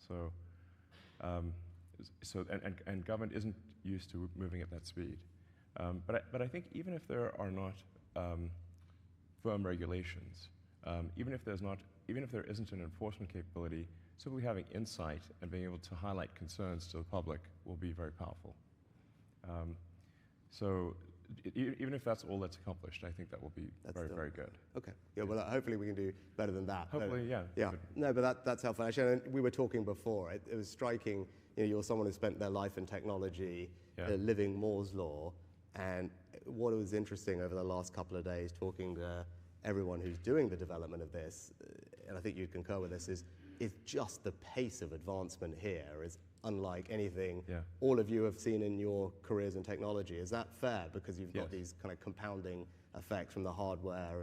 So, and government isn't used to moving at that speed. But I think even if there are not firm regulations, even if there isn't an enforcement capability, simply having insight and being able to highlight concerns to the public will be very powerful. So even if that's all that's accomplished, I think that will be very good. Okay. Yeah. Well, hopefully we can do better than that. Hopefully, yeah. Yeah. No, but that's helpful. Actually, and we were talking before. It was striking. You're someone who spent their life in technology, living Moore's law, and what was interesting over the last couple of days, talking to everyone who's doing the development of this, and I think you'd concur with this, is just the pace of advancement here is unlike anything all of you have seen in your careers in technology. Is that fair? Because you've got these kind of compounding effects from the hardware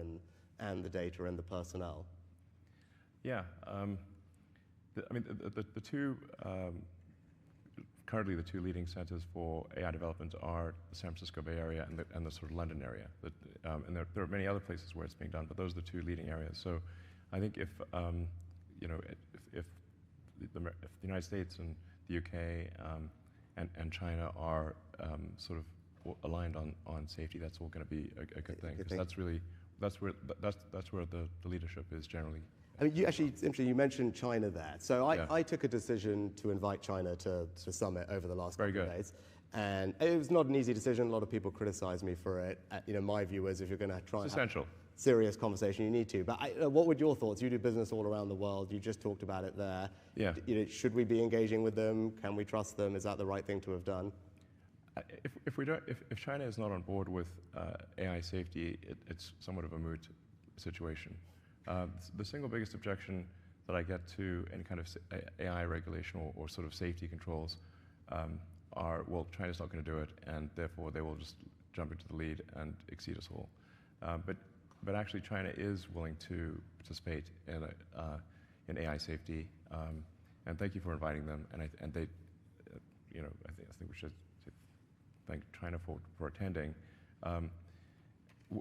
and the data and the personnel. Yeah. I mean, the two, currently the two leading centers for AI development are the San Francisco Bay Area and the sort of London area. And there are many other places where it's being done, but those are the two leading areas. So I think if the United States and the UK and China are sort of aligned on safety, that's all going to be a good thing. Because that's where the leadership is generally. I mean, it's interesting you mentioned China there. So I took a decision to invite China to Summit over the last couple of days. And it was not an easy decision. A lot of people criticized me for it. My view was if you're going to try and have serious conversation, you need to. But what would your thoughts? You do business all around the world. You just talked about it there. Yeah. Should we be engaging with them? Can we trust them? Is that the right thing to have done? If China is not on board with AI safety, it's somewhat of a moot situation. The single biggest objection that I get to any kind of AI regulation or sort of safety controls are, well, China's not going to do it, and therefore they will just jump into the lead and exceed us all. But actually, China is willing to participate in AI safety, and thank you for inviting them. And they, I think we should thank China for attending.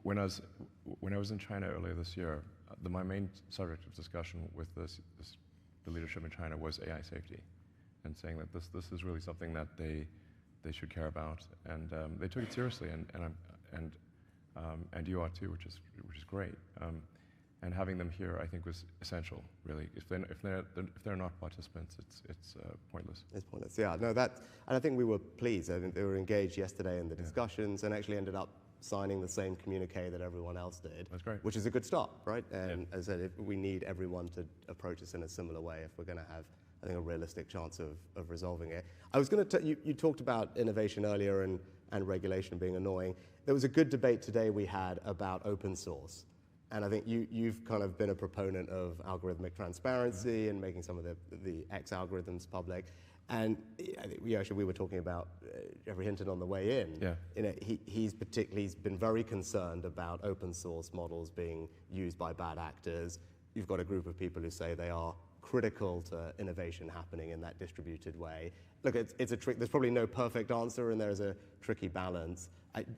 When I was in China earlier this year, my main subject of discussion with the leadership in China was AI safety, and saying that this is really something that they should care about, and they took it seriously, and you are too, which is great. And having them here, I think, was essential. Really, if they're not participants, it's pointless. It's pointless. Yeah. No, and I think we were pleased. I think they were engaged yesterday in the discussions and actually ended up signing the same communique that everyone else did. That's great. Which is a good start, right? And as I said, we need everyone to approach this in a similar way if we're going to have, I think, a realistic chance of resolving it. I was going to you talked about innovation earlier and regulation being annoying. There was a good debate today we had about open source. And I think you've kind of been a proponent of algorithmic transparency and making some of the X algorithms public. And we were talking about Geoffrey Hinton on the way in. Yeah. He's been very concerned about open source models being used by bad actors. You've got a group of people who say they are critical to innovation happening in that distributed way. Look, it's a trick. There's probably no perfect answer, and there's a tricky balance.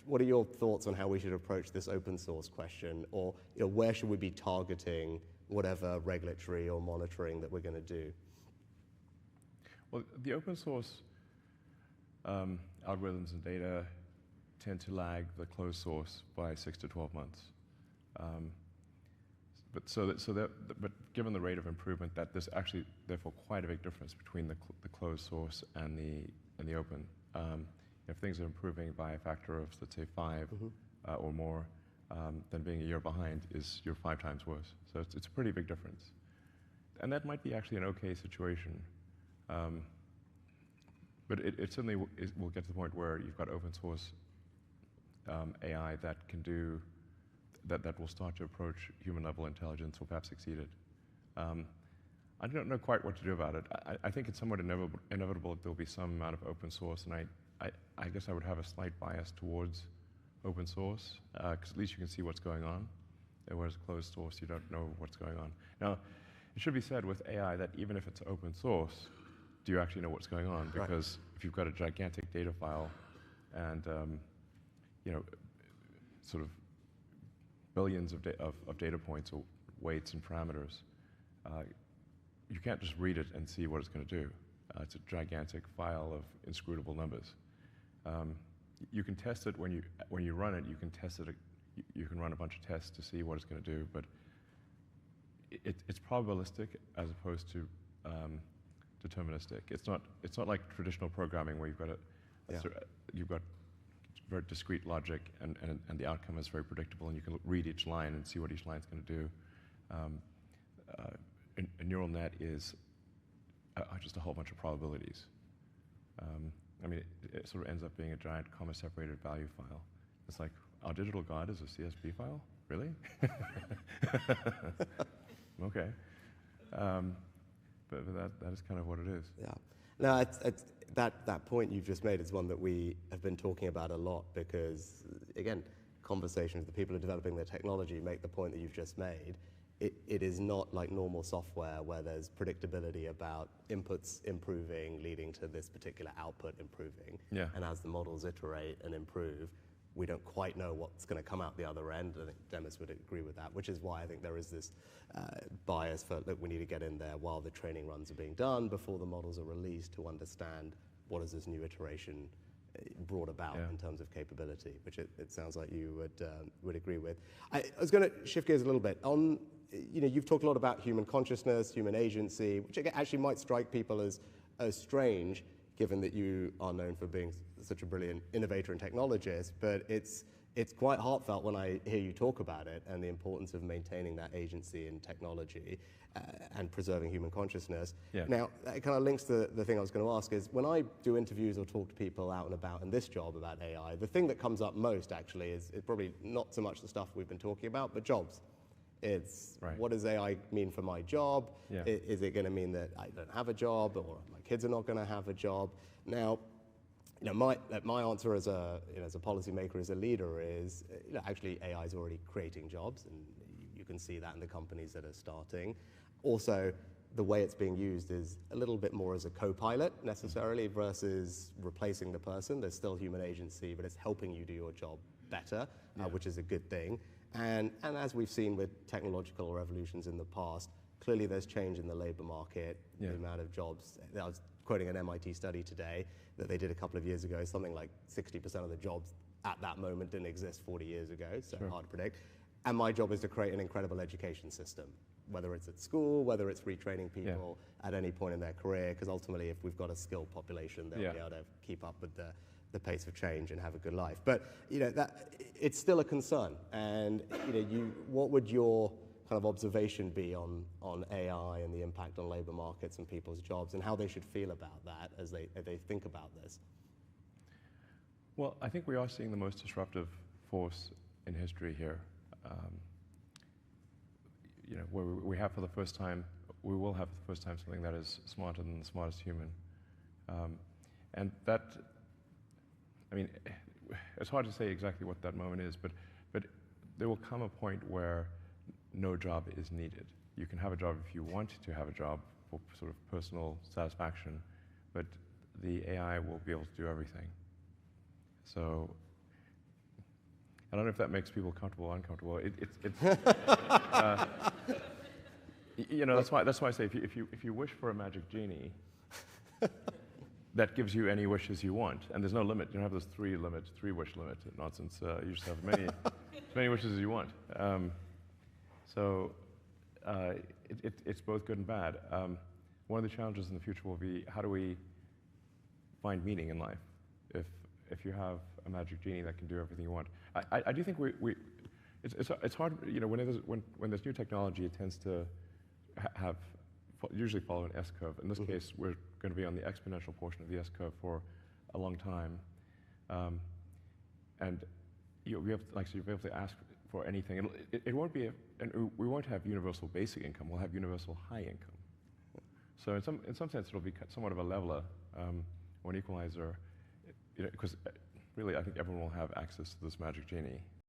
What are your thoughts on how we should approach this open source question, or where should we be targeting whatever regulatory or monitoring that we're going to do? Well, the open source algorithms and data tend to lag the closed source by 6 to 12 months. But given the rate of improvement, that there's actually therefore quite a big difference between the closed source and the open. If things are improving by a factor of, let's say, 5 or more, then being a year behind you're 5 times worse. So it's a pretty big difference, and that might be actually an okay situation. But it certainly will get to the point where you've got open source AI that can do that will start to approach human level intelligence or perhaps exceed it. I don't know quite what to do about it. I think it's somewhat inevitable that there'll be some amount of open source, and I guess I would have a slight bias towards open source, because at least you can see what's going on, whereas closed source, you don't know what's going on. Now, it should be said with AI that even if it's open source, do you actually know what's going on? Because if you've got a gigantic data file and sort of billions of data points or weights and parameters, you can't just read it and see what it's going to do. It's a gigantic file of inscrutable numbers. You can test it when you run it. You can test it. You can run a bunch of tests to see what it's going to do, but it's probabilistic as opposed to deterministic. It's not like traditional programming where you've got very discrete logic and the outcome is very predictable, and you can read each line and see what each line is going to do. A neural net is just a whole bunch of probabilities. I mean, it sort of ends up being a giant comma-separated value file. It's like, our digital God is a CSV file? Really? Okay. But that is kind of what it is. Yeah. No, that point you've just made is one that we have been talking about a lot because, again, conversations with the people who are developing the technology make the point that you've just made. It is not like normal software where there's predictability about inputs improving leading to this particular output improving. Yeah. And as the models iterate and improve, we don't quite know what's going to come out the other end. I think Demis would agree with that, which is why I think there is this bias for, look, we need to get in there while the training runs are being done before the models are released to understand what is this new iteration brought about in terms of capability, which it sounds like you would agree with. I was going to shift gears a little bit. You've talked a lot about human consciousness, human agency, which actually might strike people as strange, given that you are known for being such a brilliant innovator and technologist, but it's quite heartfelt when I hear you talk about it and the importance of maintaining that agency in technology and preserving human consciousness. Yeah. Now, it kind of links to the thing I was going to ask is, when I do interviews or talk to people out and about in this job about AI, the thing that comes up most actually is probably not so much the stuff we've been talking about, but jobs. It's what does AI mean for my job? Yeah. Is it going to mean that I don't have a job, or my kids are not going to have a job? Now, my answer as a policymaker, as a leader, is actually AI is already creating jobs, and you can see that in the companies that are starting. Also, the way it's being used is a little bit more as a co-pilot necessarily versus replacing the person. There's still human agency, but it's helping you do your job better, which is a good thing. And as we've seen with technological revolutions in the past, clearly there's change in the labor market, the amount of jobs. I was quoting an MIT study today that they did a couple of years ago. Something like 60% of the jobs at that moment didn't exist 40 years ago, so hard to predict. And my job is to create an incredible education system, whether it's at school, whether it's retraining people at any point in their career, because ultimately if we've got a skilled population, they'll be able to keep up with the pace of change and have a good life. But that it's still a concern. And what would your kind of observation be on AI and the impact on labor markets and people's jobs, and how they should feel about that as they think about this? Well, I think we are seeing the most disruptive force in history here. Where we have for the first time, we will have for the first time something that is smarter than the smartest human. And that, I mean, it's hard to say exactly what that moment is, but there will come a point where no job is needed. You can have a job if you want to have a job for sort of personal satisfaction, but the AI will be able to do everything. So I don't know if that makes people comfortable or uncomfortable. That's why I say if you wish for a magic genie, that gives you any wishes you want, and there's no limit. You don't have this three wish limit nonsense. You just have as many wishes as you want. It's both good and bad. One of the challenges in the future will be, how do we find meaning in life if you have a magic genie that can do everything you want? I do think it's hard. When there's new technology, it tends to usually follow an S-curve. In this case, we're going to be on the exponential portion of the S-curve for a long time, and you'll be able to ask for anything. It won't be, and we won't have universal basic income. We'll have universal high income. So in some sense, it'll be somewhat of a leveler or an equalizer, because really, I think everyone will have access to this magic genie.